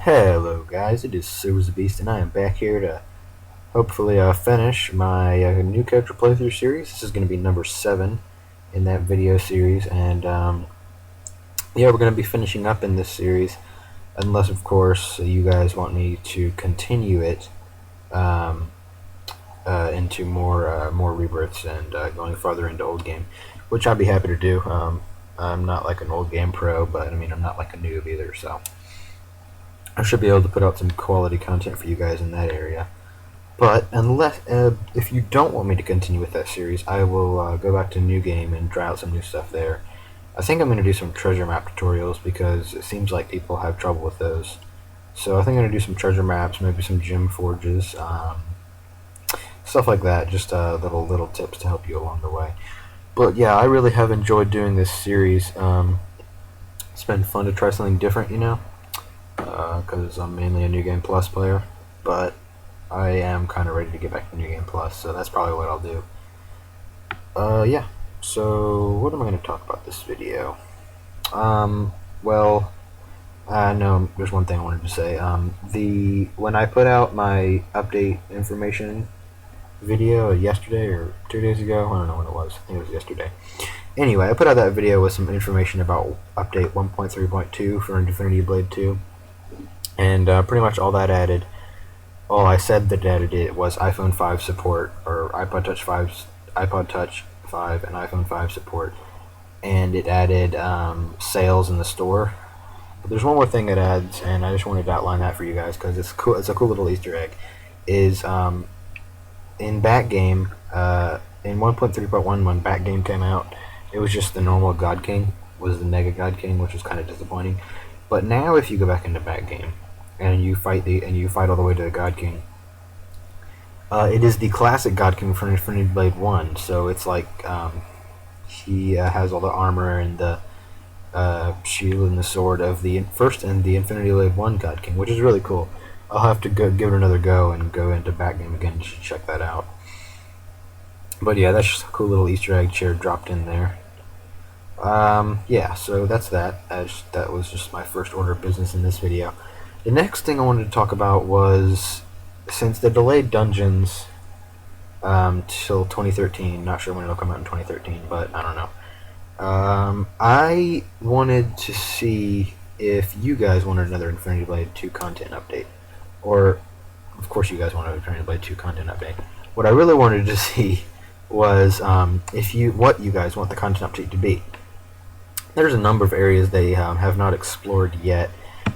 Hello guys, it is Silver the Beast and I am back here to hopefully finish my new character playthrough series. This is going to be number 7 in that video series, and yeah, we're going to be finishing up in this series unless of course you guys want me to continue it um, into more rebirths and going farther into old game, which I'd be happy to do. I'm not like an old game pro, but I mean I'm not like a noob either, so I should be able to put out some quality content for you guys in that area. But unless, if you don't want me to continue with that series, I will go back to New Game and try out some new stuff there. I think I'm going to do some treasure map tutorials because it seems like people have trouble with those. So I think I'm going to do some treasure maps, maybe some gem forges, stuff like that, just little tips to help you along the way. But yeah, I really have enjoyed doing this series. It's been fun to try something different, you know, because I'm mainly a New Game Plus player, but I am kind of ready to get back to New Game Plus, so that's probably what I'll do. Yeah, so what am I going to talk about this video? Well, I know there's one thing I wanted to say. When I put out my update information video yesterday or 2 days ago, I don't know when it was, I think it was yesterday. Anyway, I put out that video with some information about update 1.3.2 for Infinity Blade 2, and pretty much all I said that added it was iPhone 5 support, or iPod Touch 5 and iPhone 5 support, and it added sales in the store. But there's one more thing it adds, and I just wanted to outline that for you guys because it's cool. It's a cool little Easter egg. Is in Batgame, in 1.3.1 when Batgame came out, it was just the normal God King, was the Mega God King, which was kind of disappointing. But now, if you go back into Batgame and you fight all the way to the God King, it is the classic God King from Infinity Blade 1. So it's like he has all the armor and the shield and the sword of the first and the Infinity Blade 1 God King, which is really cool. I'll have to give it another go and go into Batgame again to check that out. But yeah, that's just a cool little Easter egg chair dropped in there. Yeah, so that's that. That was just my first order of business in this video. The next thing I wanted to talk about was, since they delayed Dungeons till 2013, not sure when it'll come out in 2013, but I don't know. I wanted to see if you guys wanted another Infinity Blade 2 content update. Or, of course you guys wanted an Infinity Blade 2 content update. What I really wanted to see was what you guys want the content update to be. There's a number of areas they have not explored yet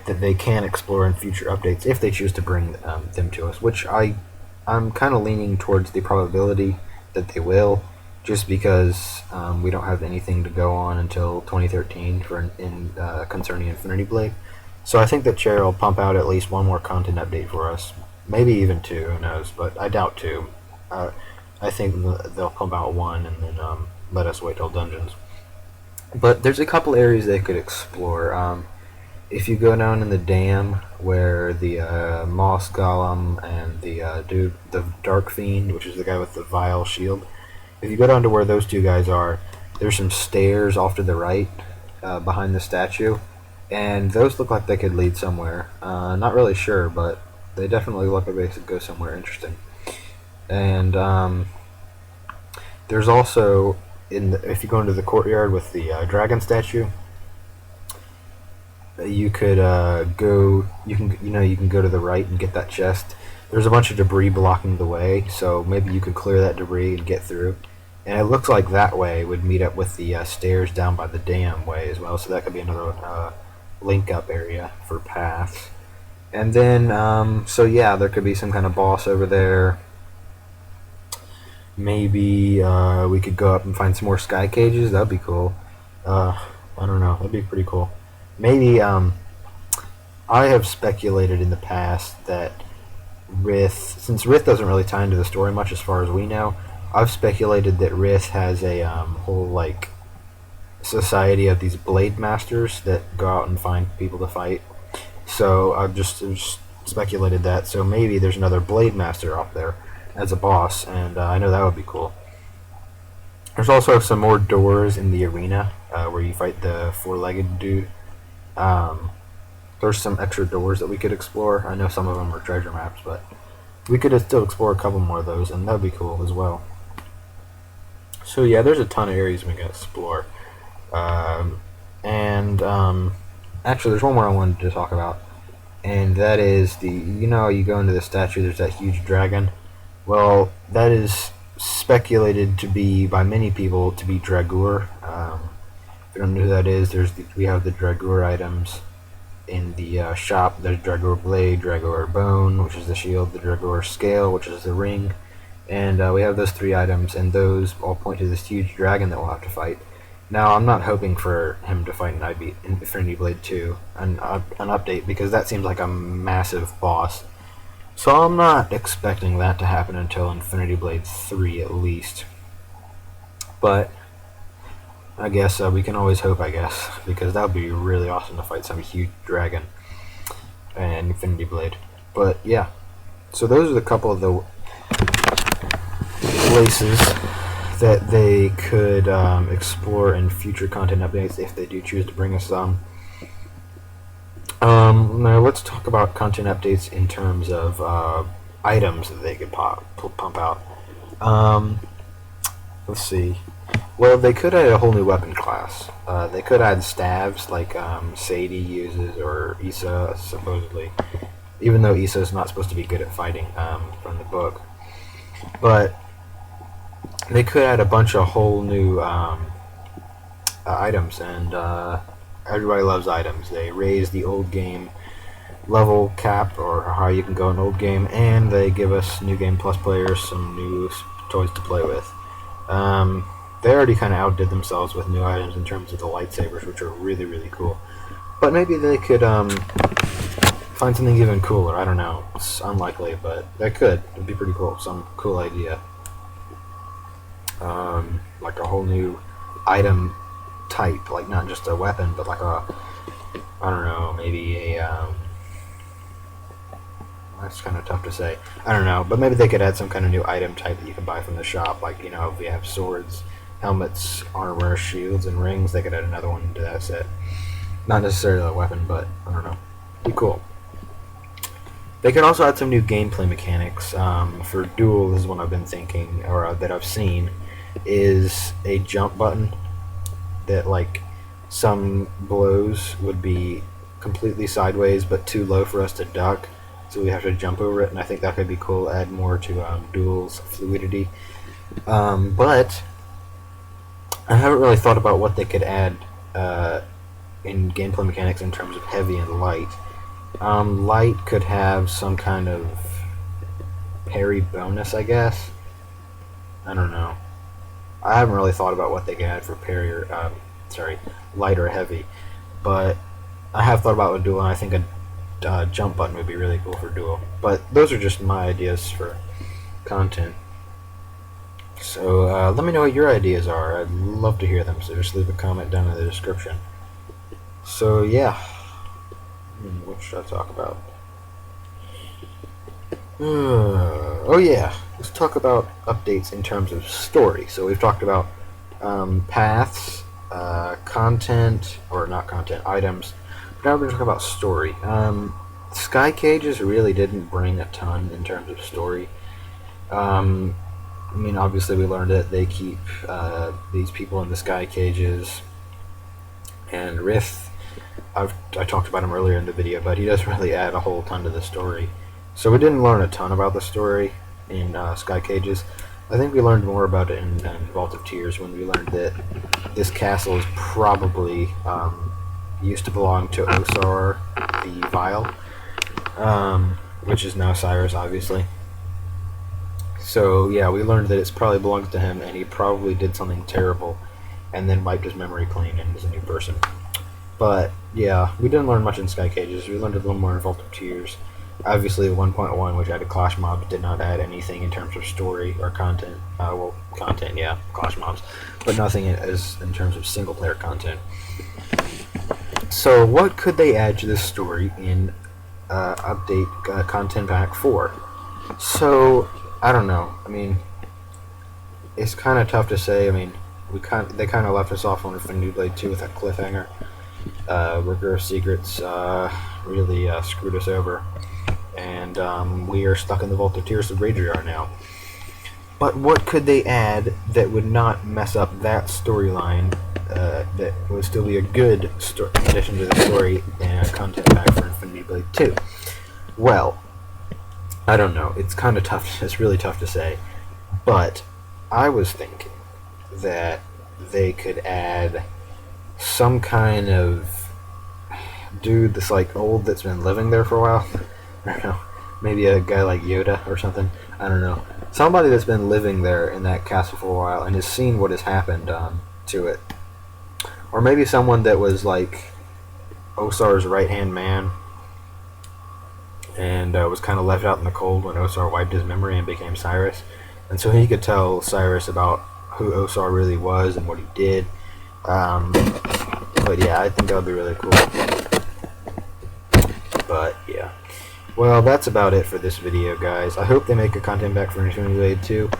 that they can explore in future updates if they choose to bring them to us, which I'm kind of leaning towards the probability that they will, just because we don't have anything to go on until 2013 concerning Infinity Blade. So I think that Cherry will pump out at least one more content update for us, maybe even 2, who knows, but I doubt 2. I think they'll pump out 1 and then let us wait till Dungeons. But there's a couple areas they could explore. If you go down in the dam where the Moss Golem and the Dark Fiend, which is the guy with the Vile Shield, if you go down to where those two guys are, there's some stairs off to the right behind the statue, and those look like they could lead somewhere. Not really sure, but they definitely look like they could go somewhere interesting. And there's also, if you go into the courtyard with the dragon statue, you could you can go to the right and get that chest. There's a bunch of debris blocking the way, so maybe you could clear that debris and get through. And it looks like that way would meet up with the stairs down by the dam way as well, so that could be another link up area for paths. And then so yeah, there could be some kind of boss over there. Maybe we could go up and find some more sky cages. That'd be cool. I don't know. That'd be pretty cool. Maybe I have speculated in the past that since Rith doesn't really tie into the story much as far as we know, I've speculated that Rith has a whole like society of these blade masters that go out and find people to fight. So I've just speculated that. So maybe there's another blade master out there as a boss, and I know that would be cool. There's also some more doors in the arena where you fight the four-legged dude. There's some extra doors that we could explore. I know some of them are treasure maps, but we could still explore a couple more of those, and that'd be cool as well. So yeah, there's a ton of areas we can explore. Actually, there's one more I wanted to talk about, and that is you go into the statue, there's that huge dragon. Well, that is speculated to be, by many people, to be Dragoor. If you don't know who that is, we have the Dragoor items in the shop. There's Dragoor Blade, Dragoor Bone, which is the shield, the Dragoor Scale, which is the ring, and we have those 3 items, and those all point to this huge dragon that we'll have to fight. Now, I'm not hoping for him to fight in Infinity Blade 2, an update, because that seems like a massive boss. So I'm not expecting that to happen until Infinity Blade 3 at least. But I guess we can always hope, I guess, because that would be really awesome to fight some huge dragon in Infinity Blade. But yeah, so those are a couple of the places that they could explore in future content updates if they do choose to bring us some. Now let's talk about content updates in terms of items that they could pump out. Let's see. Well, they could add a whole new weapon class. They could add staves like Sadie uses, or Issa supposedly, even though Issa is not supposed to be good at fighting from the book. But they could add a bunch of whole new items, and everybody loves items. They raise the old game level cap, or how you can go in old game, and they give us new game plus players some new toys to play with. They already kind of outdid themselves with new items in terms of the lightsabers, which are really, really cool. But maybe they could find something even cooler. I don't know. It's unlikely, but they could. It'd be pretty cool. Some cool idea. Like a whole new item type, like not just a weapon, but like a, I don't know, maybe a, that's kind of tough to say. I don't know, but maybe they could add some kind of new item type that you can buy from the shop. Like, if we have swords, helmets, armor, shields, and rings, they could add another one into that set. Not necessarily a weapon, but I don't know. Be cool. They could also add some new gameplay mechanics. For Duel, this is one I've been thinking, or that I've seen, is a jump button that, like, some blows would be completely sideways but too low for us to duck, so we have to jump over it, and I think that could be cool, add more to Duel's fluidity. But I haven't really thought about what they could add in gameplay mechanics in terms of heavy and light. Light could have some kind of parry bonus, I guess. I don't know. I haven't really thought about what they could add for parry or, light or heavy. But I have thought about a Duel, and I think a jump button would be really cool for Duel. But those are just my ideas for content. So let me know what your ideas are. I'd love to hear them, so just leave a comment down in the description. So yeah, what should I talk about? Oh yeah, let's talk about updates in terms of story. So we've talked about paths, content, or not content, items. Now we're going to talk about story. Sky Cages really didn't bring a ton in terms of story. I mean, obviously we learned that they keep these people in the Sky Cages, and Riff, I talked about him earlier in the video, but he doesn't really add a whole ton to the story. So we didn't learn a ton about the story in Sky Cages. I think we learned more about it in Vault of Tears, when we learned that this castle is probably used to belong to Osar the Vile, which is now Cyrus, obviously. So yeah, we learned that it probably belongs to him, and he probably did something terrible and then wiped his memory clean and is a new person. But yeah, we didn't learn much in Sky Cages. We learned a little more in Vault of Tears. Obviously 1.1, which added Clash Mobs, did not add anything in terms of story or content. Well, content, yeah, Clash Mobs, but nothing in terms of single player content. So what could they add to this story in update content pack 4? So I don't know. I mean, it's kind of tough to say. I mean, they kind of left us off on Infinity Blade 2 with that cliffhanger. Worker of Secrets really screwed us over, and we are stuck in the Vault of Tears of Ragejar now. But what could they add that would not mess up that storyline, that would still be a good addition to the story and content pack for Infinity Blade 2? Well, I don't know. It's kind of tough. It's really tough to say. But I was thinking that they could add some kind of dude that's like old that's been living there for a while. I don't know. Maybe a guy like Yoda or something. I don't know. Somebody that's been living there in that castle for a while and has seen what has happened to it. Or maybe someone that was like Osar's right-hand man and was kind of left out in the cold when Osar wiped his memory and became Cyrus. And so he could tell Cyrus about who Osar really was and what he did. But yeah, I think that would be really cool. But yeah. Well, that's about it for this video, guys. I hope they make a content pack for Infinity Blade 2.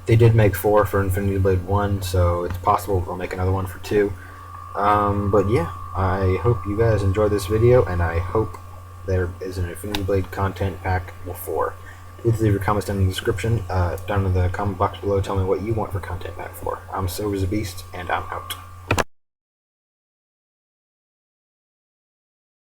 They did make 4 for Infinity Blade 1, so it's possible they'll make another one for 2. But yeah, I hope you guys enjoyed this video, and I hope there is an Infinity Blade content pack before. Please leave your comments down in the description, down in the comment box below. Tell me what you want for content pack 4. I'm SilverTheBeast, and I'm out.